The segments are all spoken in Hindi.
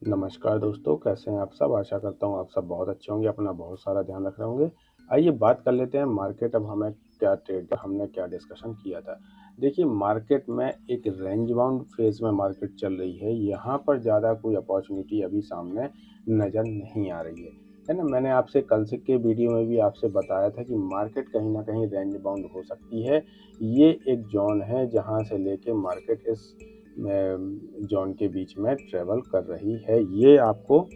नमस्कार दोस्तों, कैसे हैं आप सब? आशा करता हूँ आप सब बहुत अच्छे होंगे, अपना बहुत सारा ध्यान रख रहे होंगे। आइए बात कर लेते हैं मार्केट अब हमें क्या ट्रेड हमने क्या डिस्कशन किया था। देखिए मार्केट में एक रेंज बाउंड फेज़ में मार्केट चल रही है, यहाँ पर ज़्यादा कोई अपॉर्चुनिटी अभी सामने नज़र नहीं आ रही है ना? मैंने आपसे कल से के वीडियो में भी आपसे बताया था कि मार्केट कहीं न कहीं रेंज बाउंड हो सकती है। ये एक ज़ोन है जहाँ से लेके मार्केट इस ज़ोन के बीच में ट्रैवल कर रही है। ये आपको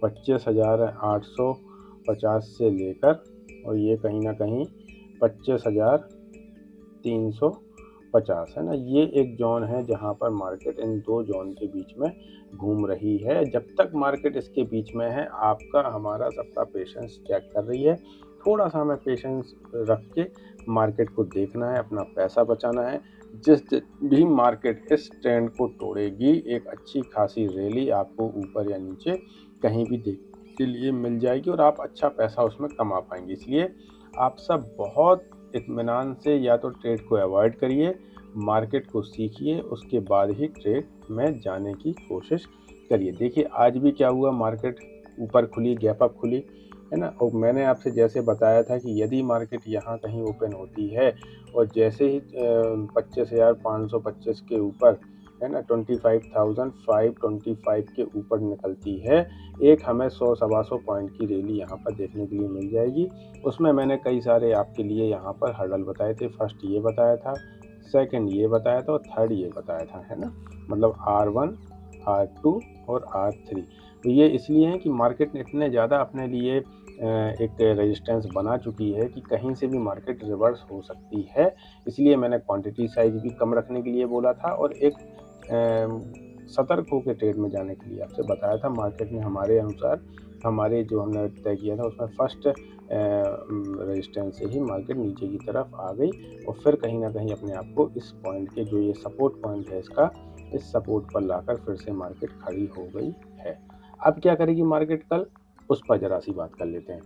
25,850 से लेकर और ये कहीं न कहीं 25,350 है ना? ये एक ज़ोन है जहाँ पर मार्केट इन 2 ज़ोन के बीच में घूम रही है। जब तक मार्केट इसके बीच में है, आपका हमारा सबका पेशेंस चेक कर रही है। थोड़ा-सा हमें पेशेंस रख के मार्केट को देखना है, अपना पैसा बचाना है। जिस भी मार्केट इस ट्रेंड को तोड़ेगी, एक अच्छी खासी रैली आपको ऊपर या नीचे कहीं भी देखने के लिए मिल जाएगी और आप अच्छा पैसा उसमें कमा पाएँगे। इसलिए आप सब बहुत इत्मीनान से या तो ट्रेड को अवॉइड करिए, मार्केट को सीखिए, उसके बाद ही ट्रेड में जाने की कोशिश करिए। देखिए आज भी क्या हुआ, मार्केट ऊपर खुली, गैप अप खुली, है ना? और मैंने आपसे जैसे बताया था कि यदि मार्केट यहाँ कहीं ओपन होती है और जैसे ही 25,525 के ऊपर, है ना, 25,525 के ऊपर निकलती है, एक हमें 100 सवा 100 पॉइंट की रैली यहाँ पर देखने के लिए मिल जाएगी। उसमें मैंने कई सारे आपके लिए यहाँ पर हर्डल बताए थे। फर्स्ट ये बताया था, सेकंड ये बताया था और थर्ड ये बताया था, है ना? मतलब R1, R2 और R3। तो ये इसलिए है कि मार्केट ने इतने ज़्यादा अपने लिए एक रेजिस्टेंस बना चुकी है कि कहीं से भी मार्केट रिवर्स हो सकती है। इसलिए मैंने क्वांटिटी साइज़ भी कम रखने के लिए बोला था और एक सतर्क होके ट्रेड में जाने के लिए आपसे बताया था। मार्केट ने हमारे अनुसार हमारे जो हमने तय किया था उसमें फर्स्ट रेजिस्टेंस से ही मार्केट नीचे की तरफ आ गई और फिर कहीं न कहीं अपने आप को इस पॉइंट के जो ये सपोर्ट पॉइंट है इसका, इस सपोर्ट पर लाकर फिर से मार्केट खड़ी हो गई है। अब क्या करेगी मार्केट कल? उस पर ज़रा-सी बात कर लेते हैं।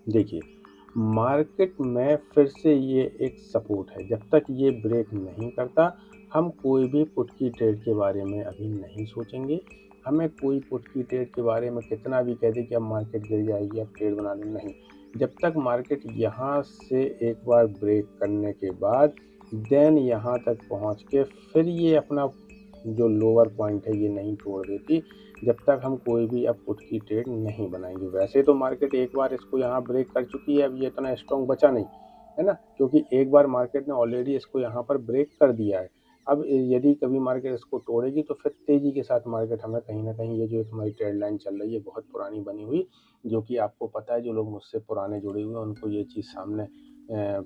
देखिए, मार्केट में फिर से ये एक सपोर्ट है, जब तक ये ब्रेक नहीं करता, हम कोई भी पुट की ट्रेड के बारे में अभी नहीं सोचेंगे। हमें कोई पुट की ट्रेड के बारे में कितना भी कह दे कि अब मार्केट गिर जाएगी, अब ट्रेड बना लें, नहीं। जब तक मार्केट यहाँ से एक बार ब्रेक करने के बाद देन यहाँ तक पहुँच के फिर ये अपना जो लोअर पॉइंट है ये नहीं तोड़ देती, जब तक हम कोई भी अब पुट की ट्रेड नहीं बनाएँगे। वैसे तो मार्केट एक बार इसको यहाँ ब्रेक कर चुकी है, अब ये इतना स्ट्रॉन्ग बचा नहीं, है ना? क्योंकि एक बार मार्केट ने ऑलरेडी इसको यहाँ पर ब्रेक कर दिया है। अब यदि कभी मार्केट इसको तोड़ेगी तो फिर तेज़ी के साथ मार्केट हमें कहीं न कहीं ये जो एक हमारी ट्रेंड लाइन चल रही है बहुत पुरानी बनी हुई, जो कि आपको पता है, जो लोग मुझसे पुराने जुड़े हुए हैं उनको ये चीज़ सामने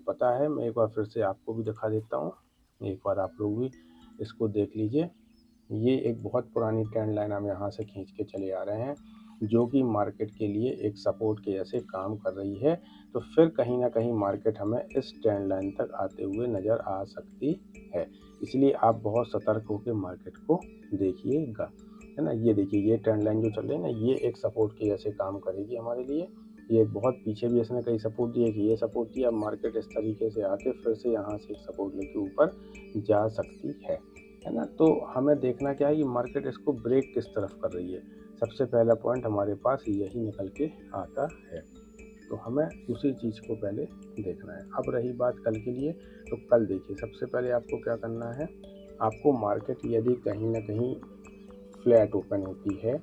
पता है। मैं एक बार फिर से आपको भी दिखा देता हूँ। एक बार आप लोग भी इसको देख लीजिए। ये एक बहुत पुरानी ट्रेंड लाइन हम यहाँ से खींच के चले आ रहे हैं, जो कि मार्केट के लिए एक सपोर्ट के जैसे काम कर रही है। तो फिर कहीं न कहीं मार्केट हमें इस ट्रेंड लाइन तक आते हुए नज़र आ सकती है। इसलिए आप बहुत सतर्क होके मार्केट को देखिएगा, है ना? ये देखिए, ये ट्रेंड लाइन जो चल रही है ना, ये एक सपोर्ट के जैसे काम करेगी हमारे लिए। ये बहुत पीछे भी इसने कई सपोर्ट दिए कि ये सपोर्ट दिया, अब मार्केट इस तरीके से आके फिर से यहाँ से एक सपोर्ट लेके ऊपर जा सकती है ना? तो हमें देखना क्या है कि मार्केट इसको ब्रेक किस तरफ कर रही है। सबसे पहला पॉइंट हमारे पास यही निकल के आता है, तो हमें उसी चीज़ को पहले देखना है। अब रही बात कल के लिए, तो कल देखिए सबसे पहले आपको क्या करना है, आपको मार्केट यदि कहीं न कहीं फ्लैट ओपन होती है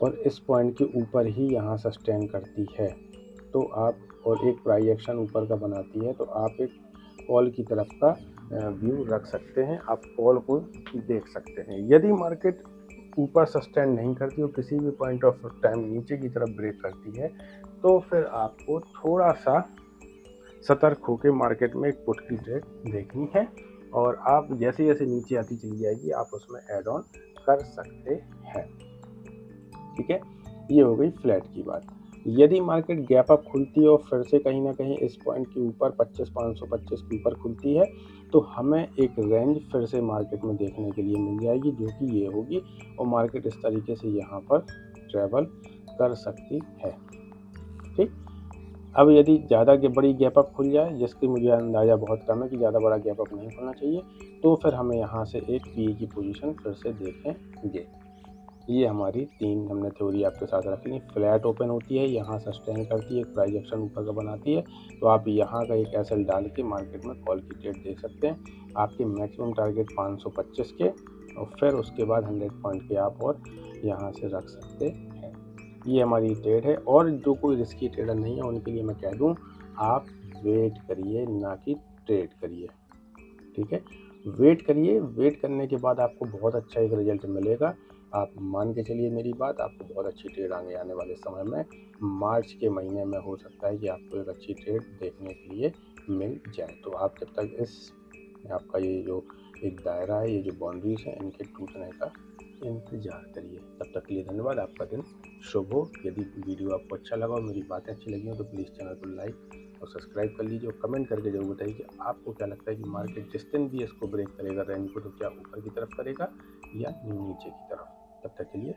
और इस पॉइंट के ऊपर ही यहाँ सस्टेन करती है, तो आप और एक प्राइस एक्शन ऊपर का बनाती है, तो आप एक कॉल की तरफ का व्यू रख सकते हैं। आप कॉल को देख सकते हैं। यदि मार्केट ऊपर सस्टेन नहीं करती और किसी भी पॉइंट ऑफ टाइम नीचे की तरफ ब्रेक करती है, तो फिर आपको थोड़ा-सा सतर्क होके मार्केट में एक पुट की ट्रेड देखनी है और आप जैसे-जैसे नीचे आती चली जाएगी, आप उसमें ऐड ऑन कर सकते हैं। ठीक है? ये हो गई फ्लैट की बात। यदि मार्केट गैप अप खुलती है और फिर से कहीं न कहीं इस पॉइंट के ऊपर 25,525 के ऊपर खुलती है, तो हमें एक रेंज फिर से मार्केट में देखने के लिए मिल जाएगी, जो कि ये होगी और मार्केट इस तरीके से यहाँ पर ट्रैवल कर सकती है। ठीक? अब यदि ज़्यादा बड़ी गैप अप खुल जाए, जिसकी मुझे अंदाज़ा बहुत कम है कि ज़्यादा बड़ा गैप अप नहीं खुलना चाहिए, तो फिर हमें यहाँ से एक पीई की पोजीशन फिर से देखेंगे। ये हमारी 3 हमने थ्योरी आपके साथ रख ली। फ्लैट ओपन होती है, यहाँ सस्टेन करती है, एक प्राइस एक्शन ऊपर का बनाती है, तो आप यहाँ का एक एसएल डाल के मार्केट में कॉल की ट्रेड देख सकते हैं। आपके मैक्सिमम टारगेट 525 के, और फिर उसके बाद 100 पॉइंट के आप और यहाँ से रख सकते हैं। ये हमारी ट्रेड है। और जो कोई रिस्की ट्रेडर नहीं है उनके लिए मैं कह दूँ, आप वेट करिए, ना कि ट्रेड करिए। ठीक है, वेट करिए, वेट करने के बाद आपको बहुत अच्छा एक रिजल्ट मिलेगा। आप मान के चलिए मेरी बात, आपको बहुत अच्छी ट्रेड आने वाले समय में मार्च के महीने में हो सकता है कि आपको एक अच्छी ट्रेड देखने के लिए मिल जाए। तो आप जब तक इस आपका ये जो एक दायरा है, ये जो बाउंड्रीज हैं, इनके टूटने का इंतजार करिए। तब तक के लिए धन्यवाद। आपका दिन शुभ हो। यदि वीडियो आपको अच्छा लगा और मेरी बातें अच्छी लगी हो तो प्लीज़ चैनल को लाइक और सब्सक्राइब कर लीजिए, और कमेंट करके जरूर बताइए कि आपको क्या लगता है कि मार्केट जिस दिन भी इसको ब्रेक करेगा रेंज को, तो क्या ऊपर की तरफ करेगा या नीचे की तरफ। तब तक के लिए